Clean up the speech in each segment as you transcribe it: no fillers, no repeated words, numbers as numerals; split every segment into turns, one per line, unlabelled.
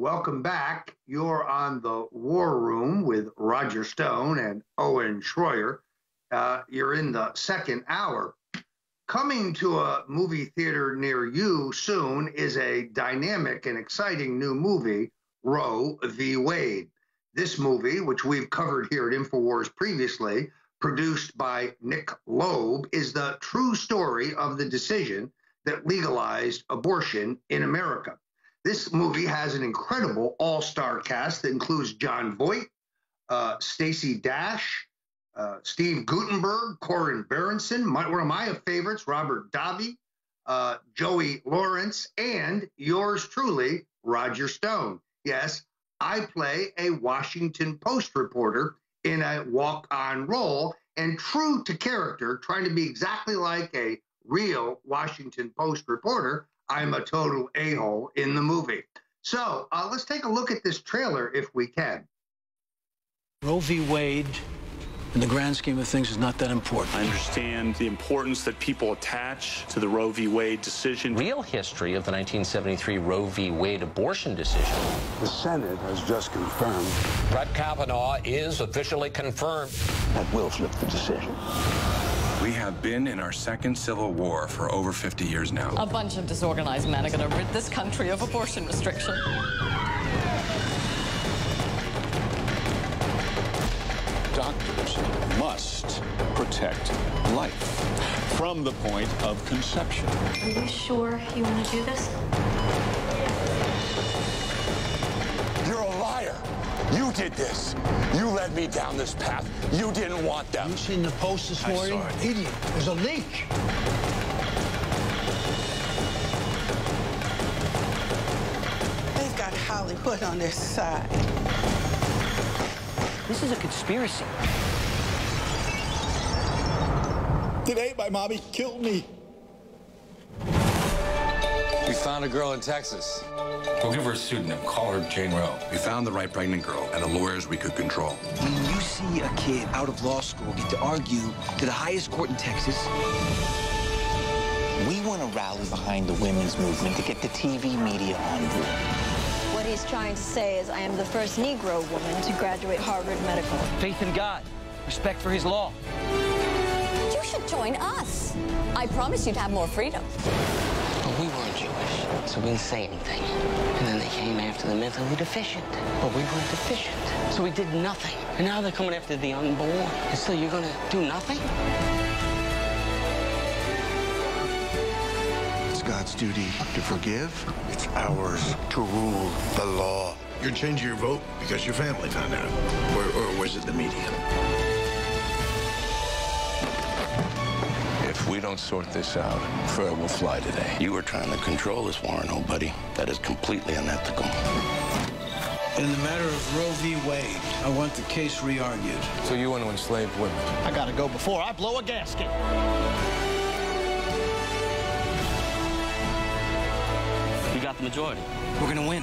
Welcome back. You're on the War Room with Roger Stone and Owen Schroyer. You're in the second hour. Coming to a movie theater near you soon is a dynamic and exciting new movie, Roe v. Wade. This movie, which we've covered here at InfoWars previously, produced by Nick Loeb, is the true story of the decision that legalized abortion in America. This movie has an incredible all-star cast that includes Jon Voight, Stacey Dash, Steve Guttenberg, Corin Berenson, one of my favorites, Robert Davi, Joey Lawrence, and yours truly, Roger Stone. Yes, I play a Washington Post reporter in a walk-on role, and true to character, trying to be exactly like a real Washington Post reporter, I'm a total a-hole in the movie. So let's take a look at this trailer if we can.
Roe v. Wade, in the grand scheme of things, is not that important.
I understand the importance that people attach to the Roe v. Wade decision.
Real history of the 1973 Roe v. Wade abortion decision.
The Senate has just confirmed.
Brett Kavanaugh is officially confirmed.
That will flip the decision.
We have been in our second civil war for over 50 years now.
A bunch of disorganized men are going to rid this country of abortion restriction.
Doctors must protect life from the point of conception.
Are you sure you want to do this?
You're a liar. You did this. You led me down this path. You didn't want them.
You seen the Post this morning?
I saw it.
Idiot. There's a leak.
They've got Hollywood on their side.
This is a conspiracy.
Today, my mommy killed me.
We found a girl in Texas.
We'll give her a pseudonym. Call her Jane Roe. We found the right pregnant girl and the lawyers we could control.
When you see a kid out of law school get to argue to the highest court in Texas,
we want to rally behind the women's movement to get the TV media on board.
What he's trying to say is I am the first Negro woman to graduate Harvard Medical.
Faith in God. Respect for his law.
You should join us. I promise you'd have more freedom.
But we weren't Jewish, so we didn't say anything. And then they came after the mentally deficient. But we weren't deficient, so we did nothing. And now they're coming after the unborn. And so you're gonna do nothing?
It's God's duty to forgive. It's ours to rule the law.
You're changing your vote because your family found out. Or was it the media?
If we don't sort this out, fur will fly today.
You were trying to control this war, no, buddy. That is completely unethical.
In the matter of Roe v. Wade, I want the case re-argued.
So you want to enslave women?
I gotta go before I blow a gasket.
We got the majority.
We're gonna win.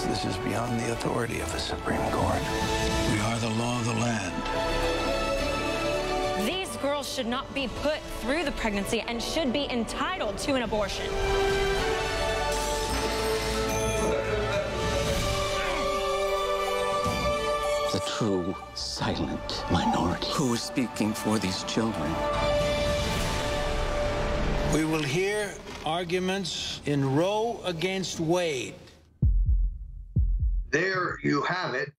This is beyond the authority of the Supreme Court.
We are the law of the land.
These girls should not be put through the pregnancy and should be entitled to an abortion.
The true silent minority.
Who is speaking for these children?
We will hear arguments in Roe against Wade.
There you have it.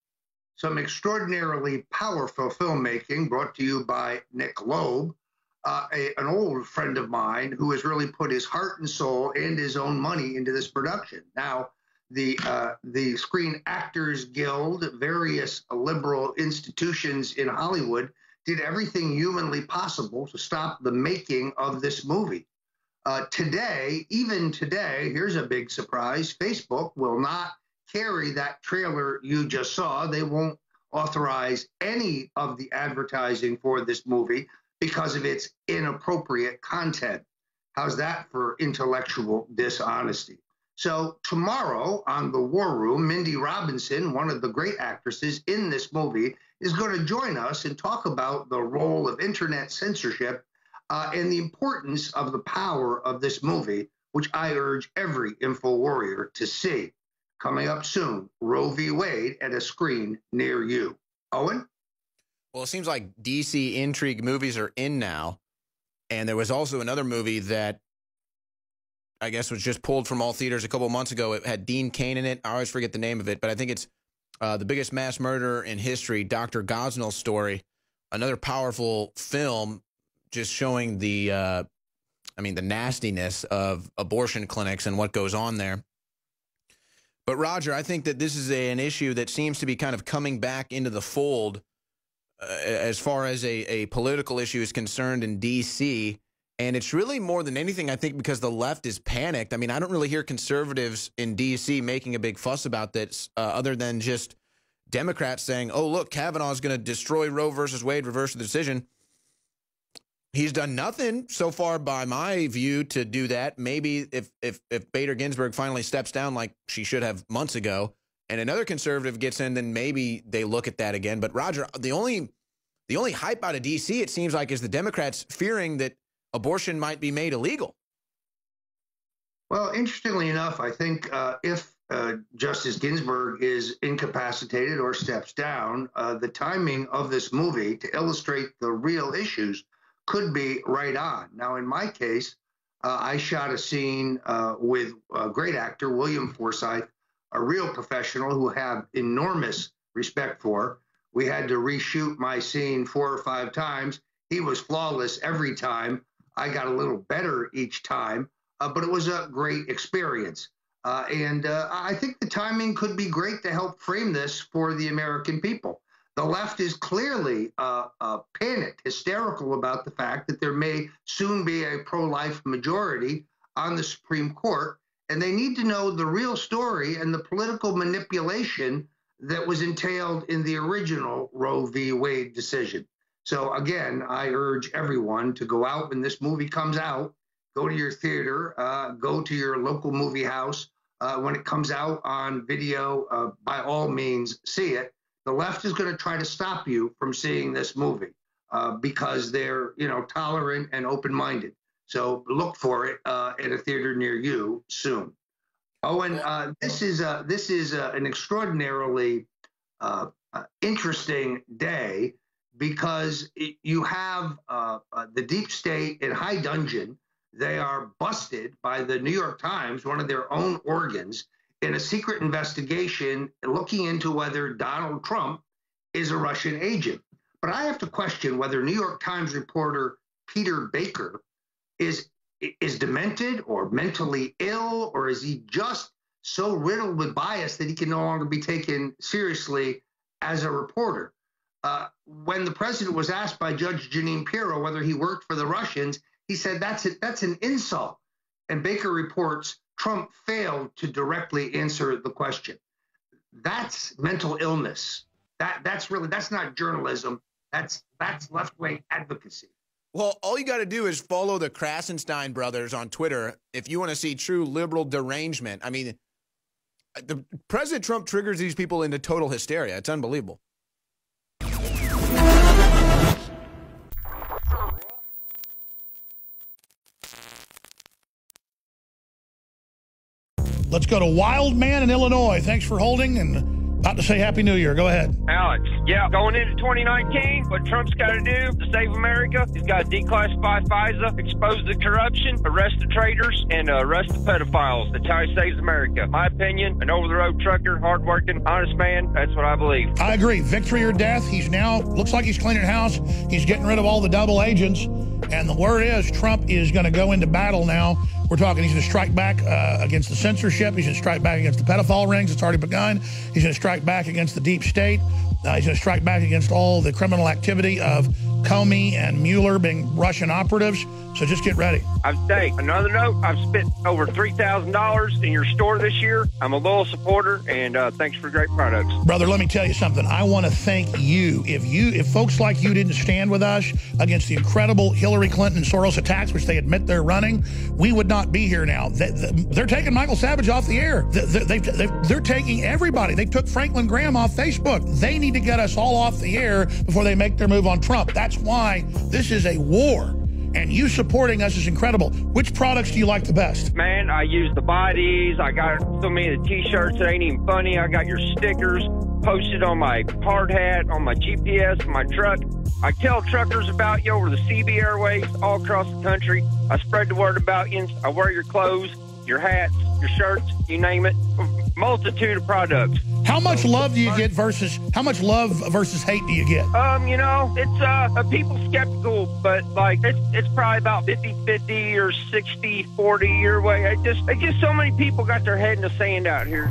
Some extraordinarily powerful filmmaking brought to you by Nick Loeb, an old friend of mine who has really put his heart and soul and his own money into this production. Now, the Screen Actors Guild, various liberal institutions in Hollywood did everything humanly possible to stop the making of this movie. Even today, here's a big surprise. Facebook will not carry that trailer you just saw. They won't authorize any of the advertising for this movie because of its inappropriate content. How's that for intellectual dishonesty? So tomorrow on The War Room, Mindy Robinson, one of the great actresses in this movie, is going to join us and talk about the role of internet censorship and the importance of the power of this movie, which I urge every InfoWarrior to see. Coming up soon, Roe v. Wade at a screen near you. Owen?
Well, it seems like DC intrigue movies are in now. And there was also another movie that I guess was just pulled from all theaters a couple of months ago. It had Dean Cain in it. I always forget the name of it, but I think it's The Biggest Mass Murder in History, Dr. Gosnell's story. Another powerful film just showing the nastiness of abortion clinics and what goes on there. But, Roger, I think that this is an issue that seems to be kind of coming back into the fold as far as a political issue is concerned in D.C., and it's really more than anything, I think, because the left is panicked. I mean, I don't really hear conservatives in D.C. making a big fuss about this other than just Democrats saying, oh, look, Kavanaugh is going to destroy Roe versus Wade, reverse the decision. He's done nothing so far, by my view, to do that. Maybe if Bader Ginsburg finally steps down like she should have months ago and another conservative gets in, then maybe they look at that again. But, Roger, the only hype out of D.C., it seems like, is the Democrats fearing that abortion might be made illegal.
Well, interestingly enough, I think if Justice Ginsburg is incapacitated or steps down, the timing of this movie to illustrate the real issues could be right on. Now, in my case, I shot a scene with a great actor, William Forsythe, a real professional who I have enormous respect for. We had to reshoot my scene 4 or 5 times. He was flawless every time. I got a little better each time, but it was a great experience. And I think the timing could be great to help frame this for the American people. The left is clearly panicked, hysterical about the fact that there may soon be a pro-life majority on the Supreme Court, and they need to know the real story and the political manipulation that was entailed in the original Roe v. Wade decision. So again, I urge everyone to go out when this movie comes out, go to your theater, go to your local movie house. When it comes out on video, by all means, see it. The left is going to try to stop you from seeing this movie because they're, tolerant and open-minded. So look for it at a theater near you soon. Owen, this is an extraordinarily interesting day because you have the deep state in high dudgeon. They are busted by the New York Times, one of their own organs, in a secret investigation looking into whether Donald Trump is a Russian agent. But I have to question whether New York Times reporter Peter Baker is demented or mentally ill, or is he just so riddled with bias that he can no longer be taken seriously as a reporter? When the president was asked by Judge Jeanine Pirro whether he worked for the Russians, he said that's an insult. And Baker reports Trump failed to directly answer the question. That's mental illness. That's not journalism. That's left-wing advocacy.
Well, all you got to do is follow the Krassenstein brothers on Twitter if you want to see true liberal derangement. I mean, President Trump triggers these people into total hysteria. It's unbelievable.
Let's go to Wild Man in Illinois. Thanks for holding, and about to say Happy New Year. Go ahead.
Alex, yeah, going into 2019, what Trump's got to do to save America, he's got to declassify FISA, expose the corruption, arrest the traitors, and arrest the pedophiles. That's how he saves America. My opinion, an over-the-road trucker, hardworking, honest man, that's what I believe. I
agree. Victory or death. He's now, looks like he's cleaning house. He's getting rid of all the double agents. And the word is Trump is going to go into battle now. We're talking he's going to strike back against the censorship. He's going to strike back against the pedophile rings. It's already begun. He's going to strike back against the deep state. He's going to strike back against all the criminal activity of Comey and Mueller being Russian operatives. So just get ready.
Another note, I've spent over $3,000 in your store this year. I'm a loyal supporter, and thanks for great products.
Brother, let me tell you something. I want to thank you. If folks like you didn't stand with us against the incredible Hillary Clinton and Soros attacks, which they admit they're running, we would not be here now. They're taking Michael Savage off the air. They're taking everybody. They took Franklin Graham off Facebook. They need to get us all off the air before they make their move on Trump. That's why this is a war. and you supporting us is incredible. Which products do you like the best?
Man, I use the bodies. I got so many of the T-shirts that ain't even funny. I got your stickers posted on my hard hat, on my GPS, my truck. I tell truckers about you over the CB Airways all across the country. I spread the word about you. I wear your clothes, your hats, your shirts, you name it. Multitude of products.
How much love do you get versus hate do you get?
You know, it's people skeptical, but like it's probably about 50-50 or 60-40 your way. It's just so many people got their head in the sand out here.